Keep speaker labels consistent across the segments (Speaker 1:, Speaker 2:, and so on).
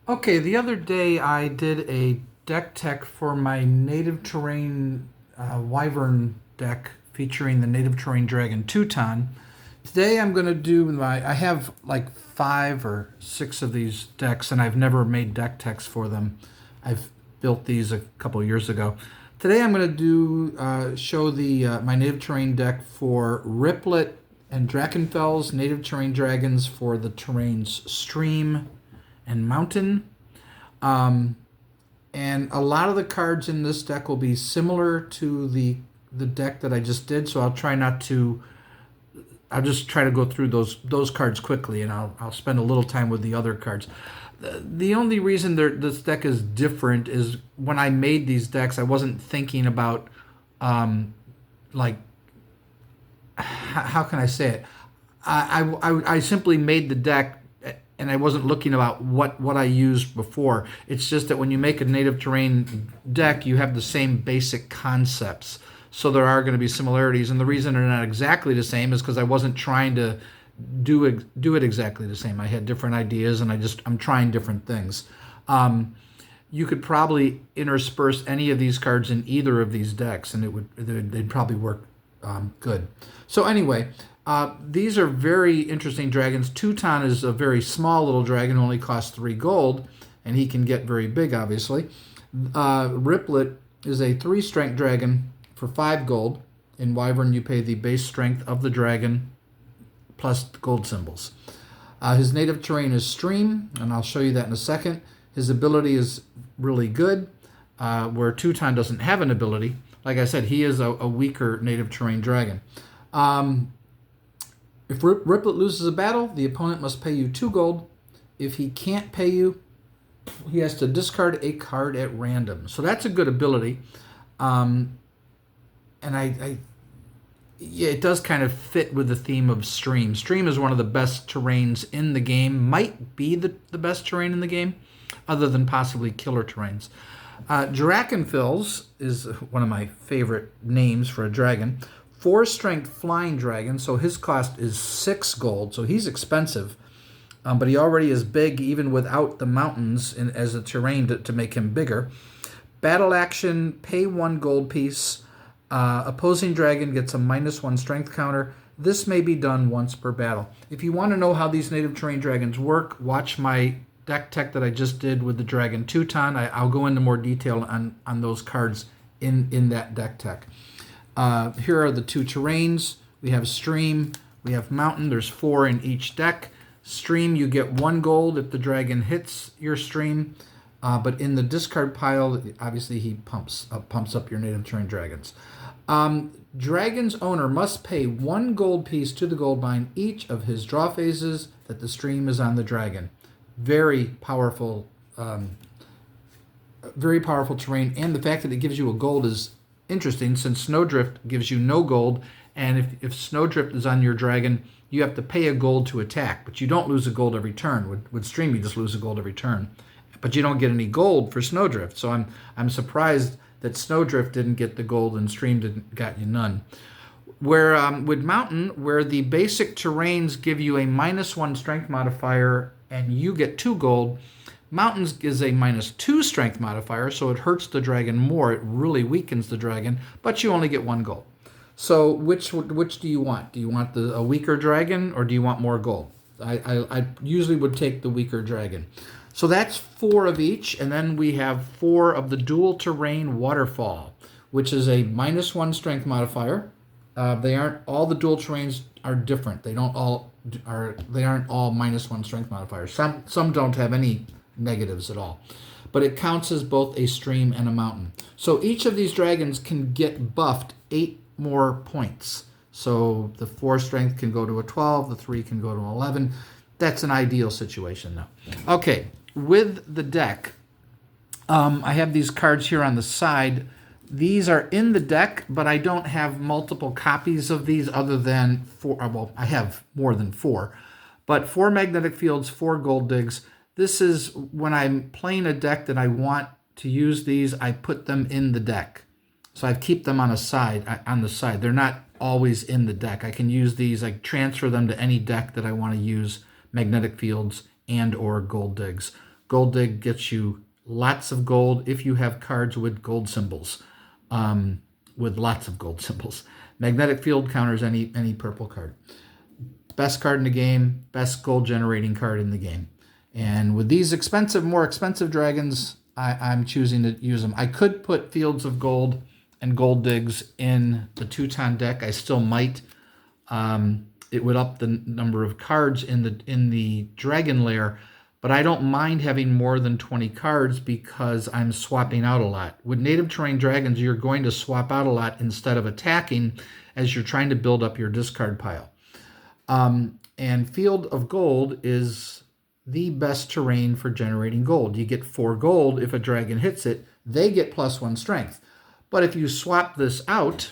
Speaker 1: Okay, the other day I did a deck tech for my native terrain Wyvern deck featuring the native terrain dragon Teuton. Today I'm going to do I have like 5 or 6 of these decks and I've never made deck techs for them. I've built these a couple years ago. Today I'm going to show the my native terrain deck for Ripplet and Drachenfels, native terrain dragons for the terrains Stream and Mountain. Um, and a lot of the cards in this deck will be similar to the deck that I just did, so I'll just try to go through those cards quickly, and I'll spend a little time with the other cards. The only reason this deck is different is when I made these decks, I wasn't thinking about like how can I say it? I simply made the deck and I wasn't looking about what I used before. It's just that when you make a native terrain deck, you have the same basic concepts. So there are going to be similarities, and the reason they're not exactly the same is because I wasn't trying to do it exactly the same. I had different ideas, and I'm trying different things. You could probably intersperse any of these cards in either of these decks, and they'd probably work good. So anyway, these are very interesting dragons. Teuton is a very small little dragon, only costs 3 gold, and he can get very big, obviously. Ripplet is a 3 strength dragon for 5 gold. In Wyvern, you pay the base strength of the dragon plus gold symbols. His native terrain is Stream, and I'll show you that in a second. His ability is really good, where Teuton doesn't have an ability. Like I said, he is a weaker native terrain dragon. If Ripplet loses a battle, the opponent must pay you 2 gold. If he can't pay you, he has to discard a card at random. So that's a good ability. And yeah, it does kind of fit with the theme of Stream. Stream is one of the best terrains in the game, might be the best terrain in the game, other than possibly killer terrains. Drachenfels is one of my favorite names for a dragon. 4 strength flying dragon, so his cost is 6 gold, so he's expensive. But he already is big even without the mountains as a terrain to make him bigger. Battle action, pay 1 gold piece. Opposing dragon gets a -1 strength counter. This may be done once per battle. If you want to know how these native terrain dragons work, watch my deck tech that I just did with the dragon Teuton. I'll go into more detail on those cards in that deck tech. Here are the 2 terrains. We have Stream, we have Mountain. There's 4 in each deck. Stream, you get 1 gold if the dragon hits your Stream. But in the discard pile, obviously he pumps up your native terrain dragons. Dragon's owner must pay 1 gold piece to the gold mine each of his draw phases that the Stream is on the dragon. Very powerful terrain, and the fact that it gives you a gold is interesting, since Snowdrift gives you no gold, and if Snowdrift is on your dragon, you have to pay a gold to attack, but you don't lose a gold every turn. With Stream, you just lose a gold every turn, but you don't get any gold for Snowdrift. So I'm surprised that Snowdrift didn't get the gold and Stream got you none. Where with Mountain, where the basic terrains give you a -1 strength modifier and you get 2 gold, Mountains is a -2 strength modifier, so it hurts the dragon more. It really weakens the dragon, but you only get 1 gold. So which do you want? Do you want a weaker dragon, or do you want more gold? I usually would take the weaker dragon. So that's 4 of each, and then we have 4 of the dual terrain Waterfall, which is a -1 strength modifier. They aren't all the dual terrains are different. They aren't all -1 strength modifiers. Some don't have any negatives at all, but it counts as both a Stream and a Mountain. So each of these dragons can get buffed 8 more points. So the 4 strength can go to a 12, the 3 can go to 11. That's an ideal situation now. Okay, with the deck, I have these cards here on the side. These are in the deck, but I don't have multiple copies of these other than 4. Well, I have more than 4, but 4 magnetic fields, 4 gold digs. This is when I'm playing a deck that I want to use these, I put them in the deck. So I keep them on the side. They're not always in the deck. I can use these, I transfer them to any deck that I want to use magnetic fields and or gold digs. Gold Dig gets you lots of gold if you have cards with gold symbols, with lots of gold symbols. Magnetic Field counters any purple card. Best card in the game, best gold generating card in the game. And with these more expensive dragons, I'm choosing to use them. I could put Fields of Gold and Gold Digs in the Teuton deck. I still might. It would up the number of cards in the Dragon Lair, but I don't mind having more than 20 cards because I'm swapping out a lot. With native terrain dragons, you're going to swap out a lot instead of attacking as you're trying to build up your discard pile. And Field of Gold is the best terrain for generating gold. You get 4 gold if a dragon hits it. They get +1 strength. But if you swap this out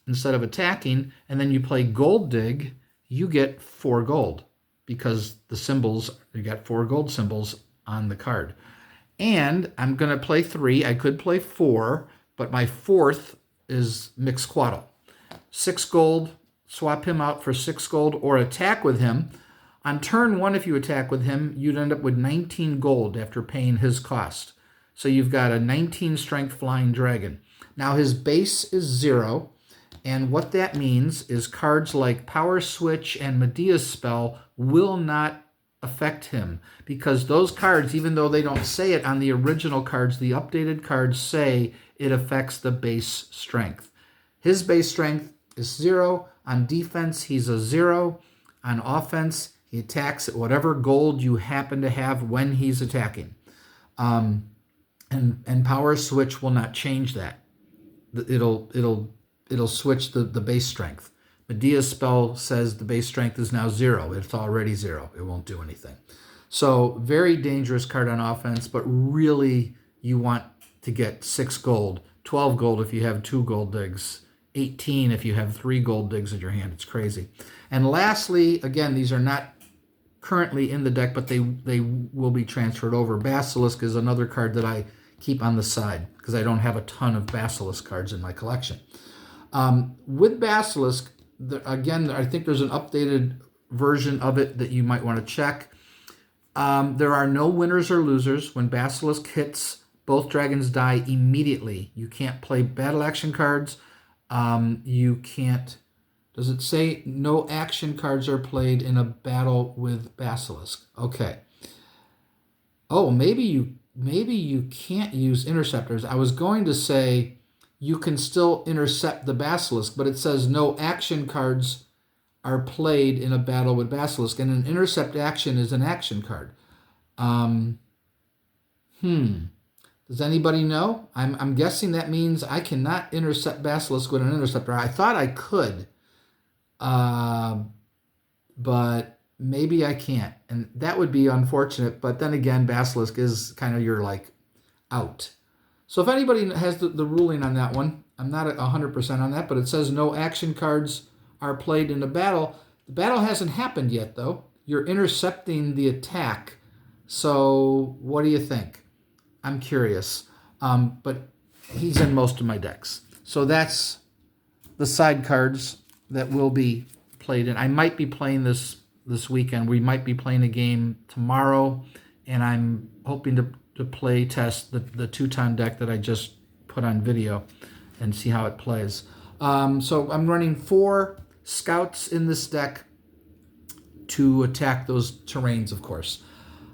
Speaker 1: instead of attacking, and then you play Gold Dig, you get 4 gold because the symbols, you got 4 gold symbols on the card. And I'm going to play 3. I could play 4, but my 4th is Mixquaddle. 6 gold, swap him out for 6 gold or attack with him. On turn 1, if you attack with him, you'd end up with 19 gold after paying his cost. So you've got a 19 strength flying dragon. Now his base is 0, and what that means is cards like Power Switch and Medea's Spell will not affect him, because those cards, even though they don't say it on the original cards, the updated cards say it affects the base strength. His base strength is 0. On defense, he's a 0. On offense, he attacks at whatever gold you happen to have when he's attacking. And Power Switch will not change that. It'll switch the base strength. Medea's Spell says the base strength is now 0. It's already 0. It won't do anything. So very dangerous card on offense, but really you want to get 6 gold, 12 gold if you have 2 Gold Digs, 18 if you have 3 Gold Digs in your hand. It's crazy. And lastly, again, these are not currently in the deck, but they will be transferred over. Basilisk is another card that I keep on the side because I don't have a ton of Basilisk cards in my collection. With Basilisk, again, I think there's an updated version of it that you might want to check. There are no winners or losers. When Basilisk hits, both dragons die immediately. You can't play battle action cards. You can't... Does it say no action cards are played in a battle with Basilisk? Okay. Oh, maybe you can't use interceptors. I was going to say you can still intercept the Basilisk, but it says no action cards are played in a battle with Basilisk, and an intercept action is an action card. Does anybody know? I'm guessing that means I cannot intercept Basilisk with an interceptor. I thought I could. But maybe I can't, and that would be unfortunate. But then again, Basilisk is kind of your out. So if anybody has the ruling on that one, I'm not 100% on that, but it says no action cards are played in a battle. The battle hasn't happened yet, though. You're intercepting the attack. So what do you think? I'm curious. But he's in most of my decks. So that's the side cards that will be played in. I might be playing this weekend. We might be playing a game tomorrow, and I'm hoping to play test the Teuton deck that I just put on video and see how it plays. So I'm running 4 scouts in this deck to attack those terrains, of course.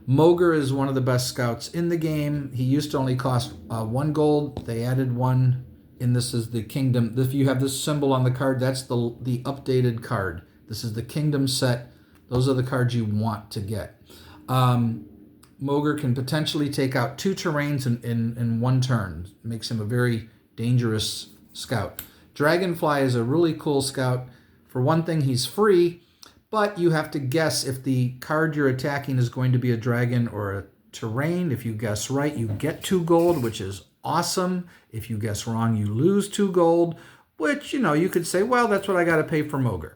Speaker 1: Mogre is one of the best scouts in the game. He used to only cost 1 gold. They added 1. And this is the Kingdom. If you have this symbol on the card, that's the updated card. This is the Kingdom set. Those are the cards you want to get. Mogre can potentially take out 2 terrains in 1 turn. Makes him a very dangerous scout. Dragonfly is a really cool scout. For one thing, he's free, but you have to guess if the card you're attacking is going to be a dragon or a terrain. If you guess right, you get 2 gold, which is awesome. If you guess wrong, you lose 2 gold, which, you could say, well, that's what I got to pay for Mogre.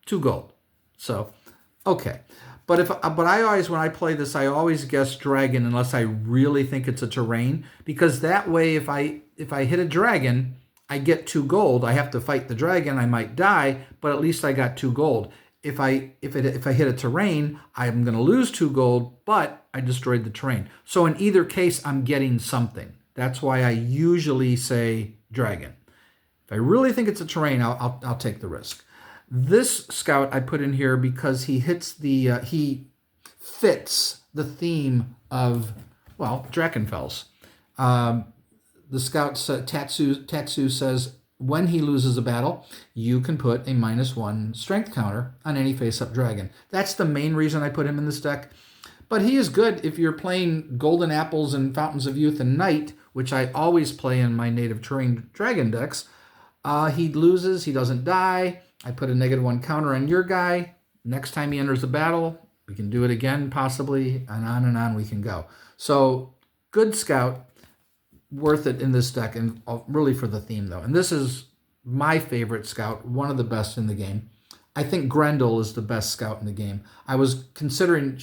Speaker 1: 2 gold. So, okay. But I always, when I play this, I always guess dragon unless I really think it's a terrain, because that way, if I hit a dragon, I get 2 gold. I have to fight the dragon. I might die, but at least I got 2 gold. If I hit a terrain, I'm going to lose 2 gold, but I destroyed the terrain. So in either case, I'm getting something. That's why I usually say dragon. If I really think it's a terrain, I'll take the risk. This scout I put in here because he hits he fits the theme of, well, Drachenfels. The scout Tatsu says when he loses a battle, you can put a -1 strength counter on any face-up dragon. That's the main reason I put him in this deck. But he is good if you're playing Golden Apples and Fountains of Youth and Night, which I always play in my native terrain dragon decks. He loses, he doesn't die. I put a -1 counter on your guy. Next time he enters the battle, we can do it again, possibly, and on we can go. So, good scout, worth it in this deck, and really for the theme, though. And this is my favorite scout, one of the best in the game. I think Grendel is the best scout in the game. I was considering,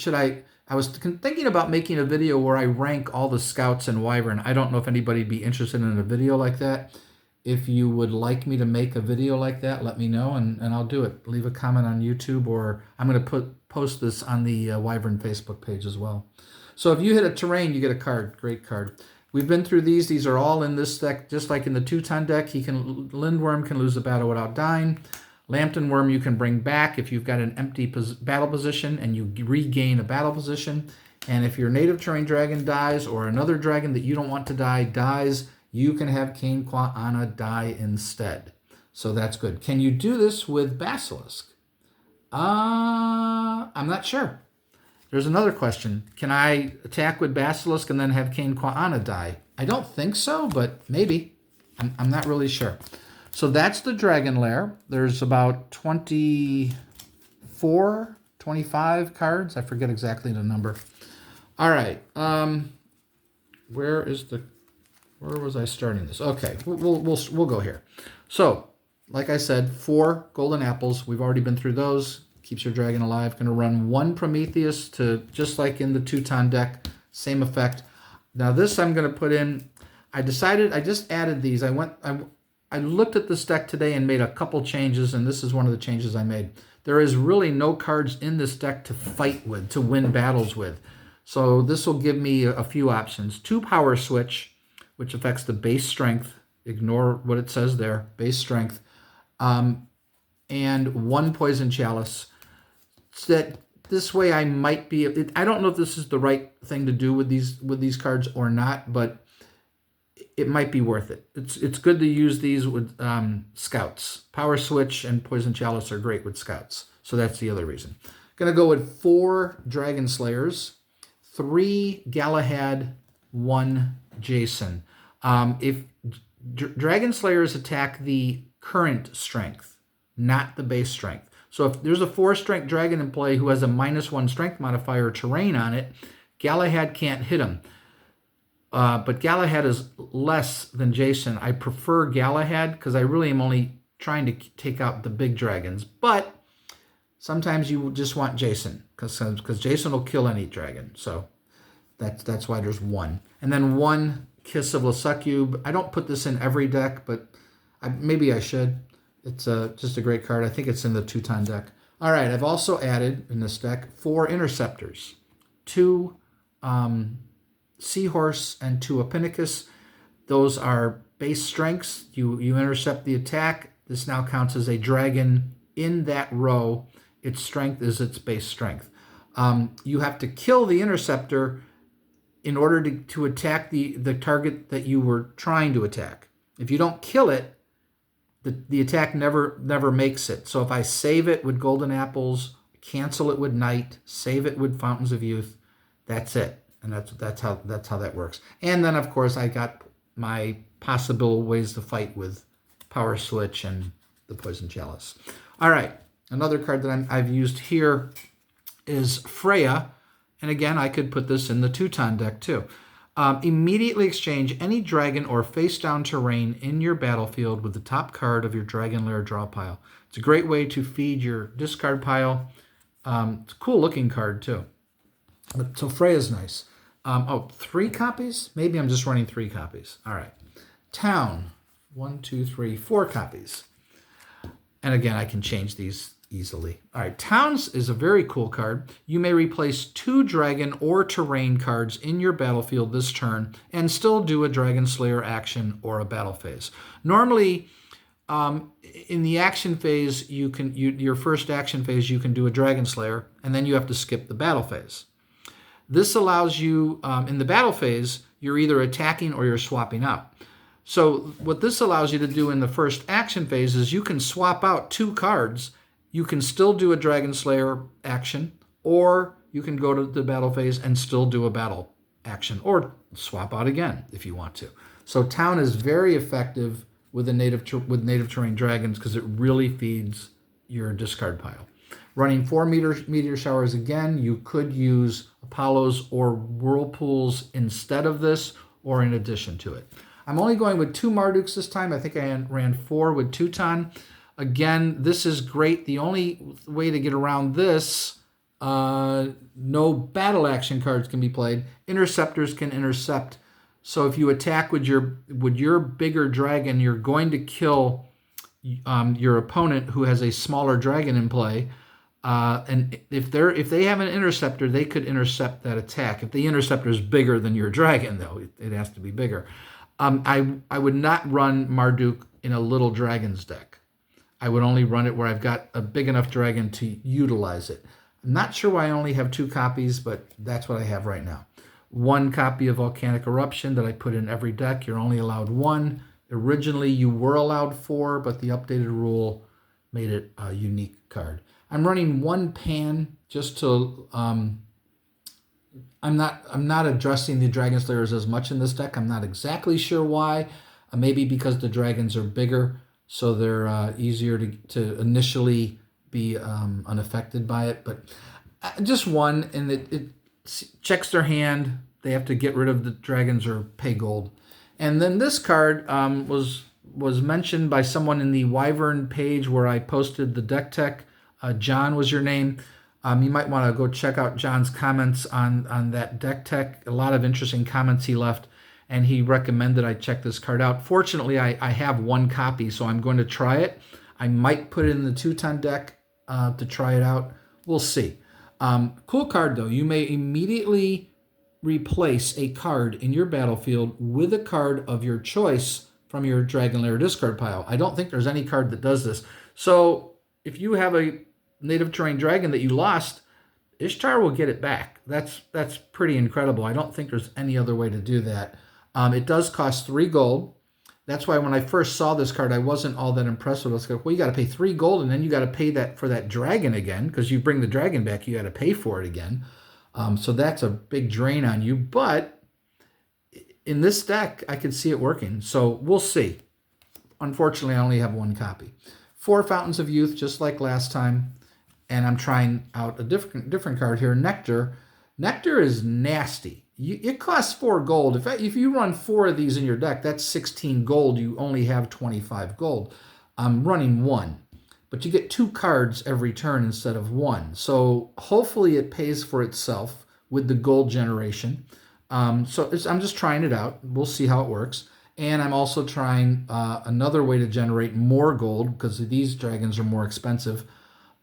Speaker 1: I was thinking about making a video where I rank all the scouts in Wyvern. I don't know if anybody would be interested in a video like that. If you would like me to make a video like that, let me know, and I'll do it. Leave a comment on YouTube, or I'm going to post this on the Wyvern Facebook page as well. So if you hit a terrain, you get a card. Great card. We've been through these. These are all in this deck, just like in the Teuton deck. Lindwurm can lose the battle without dying. Lambton Wurm you can bring back if you've got an empty battle position and you regain a battle position. And if your native terrain dragon dies, or another dragon that you don't want to die dies, you can have Kane-Kua-Ana die instead. So that's good. Can you do this with Basilisk? I'm not sure. There's another question. Can I attack with Basilisk and then have Kane-Kua-Ana die? I don't think so, but maybe. I'm not really sure. So that's the Dragon Lair. There's about 24, 25 cards. I forget exactly the number. All right. Where was I starting this? Okay, we'll go here. So, like I said, 4 golden apples. We've already been through those. Keeps your dragon alive. Going to run 1 Prometheus to, just like in the Teuton deck, same effect. Now this I'm going to put in. I just added these. I looked at this deck today and made a couple changes, and this is one of the changes I made. There is really no cards in this deck to fight with, to win battles with. So this will give me a few options. 2 Power Switch, which affects the base strength. Ignore what it says there, base strength. And 1 Poison Chalice. So that this way I might be, I don't know if this is the right thing to do with these cards or not, but it might be worth it. It's good to use these with scouts. Power Switch and Poison Chalice are great with scouts. So that's the other reason. Going to go with 4 Dragon Slayers, 3 Galahad, 1 Jason. If Dragon Slayers attack the current strength, not the base strength. So if there's a 4 strength dragon in play who has a -1 strength modifier terrain on it, Galahad can't hit him. But Galahad is less than Jason. I prefer Galahad because I really am only trying to take out the big dragons. But sometimes you just want Jason because Jason will kill any dragon. So that's why there's 1. And then 1 Kiss of Lasukube. I don't put this in every deck, but maybe I should. It's just a great card. I think it's in the Teuton deck. All right, I've also added in this deck 4 Interceptors. 2 Seahorse and 2 Apinnicus. Those are base strengths. You intercept the attack. This now counts as a dragon in that row. Its strength is its base strength. You have to kill the interceptor in order to attack the target that you were trying to attack. If you don't kill it, the attack never makes it. So if I save it with Golden Apples, cancel it with Night, save it with Fountains of Youth, that's it. And that's how that works. And then of course I got my possible ways to fight with Power Switch and the Poison Chalice. All right, another card that I've used here is Freya, and again I could put this in the Teuton deck too. Immediately exchange any dragon or face-down terrain in your battlefield with the top card of your Dragon Lair draw pile. It's a great way to feed your discard pile. It's a cool-looking card too. So Freya's nice. 3 copies? Maybe I'm just running 3 copies. All right. Town. 1, 2, 3, 4 copies. And again, I can change these easily. All right, Towns is a very cool card. You may replace 2 dragon or terrain cards in your battlefield this turn and still do a Dragon Slayer action or a battle phase. Normally, in the action phase, your first action phase, you can do a Dragon Slayer, and then you have to skip the battle phase. This allows you, in the battle phase, you're either attacking or you're swapping out. So what this allows you to do in the first action phase is you can swap out 2 cards. You can still do a Dragon Slayer action, or you can go to the battle phase and still do a battle action, or swap out again if you want to. So Town is very effective with native terrain dragons because it really feeds your discard pile. Running 4 meteor showers again, you could use Apollos or Whirlpools instead of this or in addition to it. I'm only going with 2 Marduks this time. I think I ran 4 with Teuton. Again, this is great. The only way to get around this, no battle action cards can be played. Interceptors can intercept. So if you attack with your bigger dragon, you're going to kill your opponent who has a smaller dragon in play. And if they have an interceptor, they could intercept that attack. If the interceptor is bigger than your dragon, though, it has to be bigger. I would not run Marduk in a little dragons deck. I would only run it where I've got a big enough dragon to utilize it. I'm not sure why I only have 2 copies, but that's what I have right now. 1 copy of Volcanic Eruption that I put in every deck. You're only allowed 1. Originally, you were allowed 4, but the updated rule made it a unique card. I'm running 1 Pan just to... I'm not addressing the Dragon Slayers as much in this deck. I'm not exactly sure why. Maybe because the dragons are bigger, so they're easier to initially be unaffected by it. But just 1, and it checks their hand. They have to get rid of the dragons or pay gold. And then this card was mentioned by someone in the Wyvern page where I posted the deck tech. John was your name. You might want to go check out John's comments on that deck tech. A lot of interesting comments he left, and he recommended I check this card out. Fortunately, I have 1 copy, so I'm going to try it. I might put it in the Teuton deck to try it out. We'll see. Cool card, though. You may immediately replace a card in your battlefield with a card of your choice from your Dragon Lair discard pile. I don't think there's any card that does this. So if you have a native terrain dragon that you lost, Ishtar will get it back. That's pretty incredible. I don't think there's any other way to do that. It does cost 3 gold. That's why when I first saw this card, I wasn't all that impressed with it. Well, you got to pay 3 gold, and then you got to pay that for that dragon again, because you bring the dragon back, you got to pay for it again. So that's a big drain on you. But in this deck, I can see it working. So we'll see. Unfortunately, I only have 1 copy. 4 Fountains of Youth, just like last time. And I'm trying out a different card here, Nectar. Nectar is nasty. It costs 4 gold. If you run 4 of these in your deck, that's 16 gold. You only have 25 gold. I'm running 1. But you get 2 cards every turn instead of 1. So hopefully it pays for itself with the gold generation. I'm just trying it out. We'll see how it works. And I'm also trying another way to generate more gold, because these dragons are more expensive.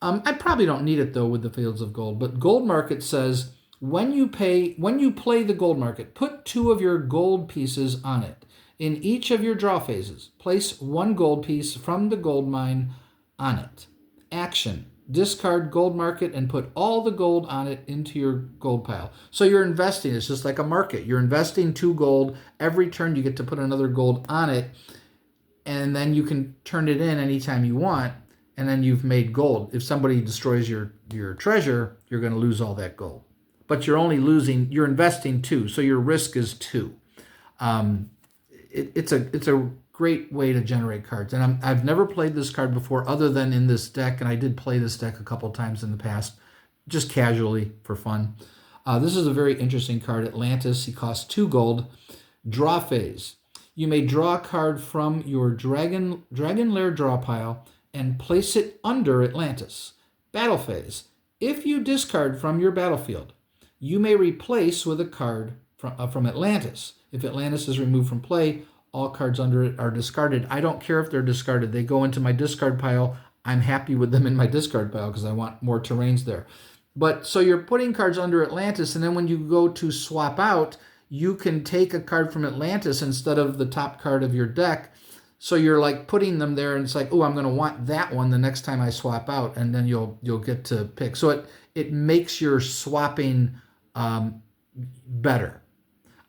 Speaker 1: I probably don't need it, though, with the Fields of Gold. But Gold Market says, when you play the Gold Market, put 2 of your gold pieces on it. In each of your draw phases, place 1 gold piece from the gold mine on it. Action. Discard Gold Market and put all the gold on it into your gold pile. So you're investing. It's just like a market. You're investing 2 gold. Every turn you get to put another gold on it, and then you can turn it in anytime you want, and then you've made gold. If somebody destroys your treasure, you're going to lose all that gold. But you're investing 2, so your risk is 2. It's a great way to generate cards. And I've never played this card before other than in this deck, and I did play this deck a couple times in the past, just casually for fun. This is a very interesting card, Atlantis. He costs 2 gold. Draw phase. You may draw a card from your Dragon Lair draw pile and place it under Atlantis. Battle phase. If you discard from your battlefield, you may replace with a card from Atlantis. If Atlantis is removed from play, all cards under it are discarded. I don't care if they're discarded. They go into my discard pile. I'm happy with them in my discard pile because I want more terrains there. But so you're putting cards under Atlantis, and then when you go to swap out, you can take a card from Atlantis instead of the top card of your deck. So you're like putting them there, and it's like, oh, I'm going to want that one the next time I swap out, and then you'll get to pick. So it makes your swapping better.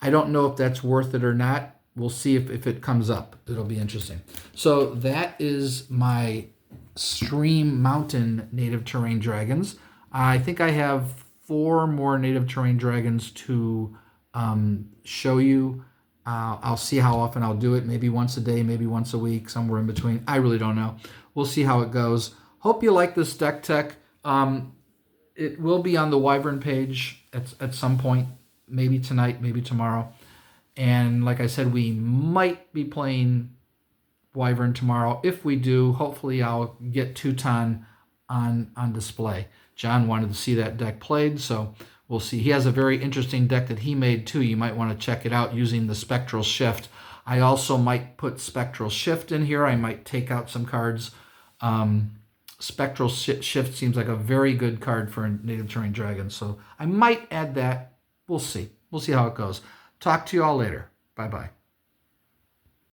Speaker 1: I don't know if that's worth it or not. We'll see if it comes up. It'll be interesting. So that is my Stream Mountain Native Terrain Dragons. I think I have 4 more Native Terrain Dragons to show you. I'll see how often I'll do it. Maybe once a day, maybe once a week, somewhere in between. I really don't know. We'll see how it goes. Hope you like this deck tech. It will be on the Wyvern page at some point, maybe tonight, maybe tomorrow. And like I said, we might be playing Wyvern tomorrow. If we do, hopefully I'll get Teuton on display. John wanted to see that deck played, so we'll see. He has a very interesting deck that he made too. You might want to check it out using the Spectral Shift. I also might put Spectral Shift in here. I might take out some cards. Spectral Shift seems like a very good card for a Native Terrain Dragon, so I might add that. We'll see. We'll see how it goes. Talk to you all later. Bye-bye.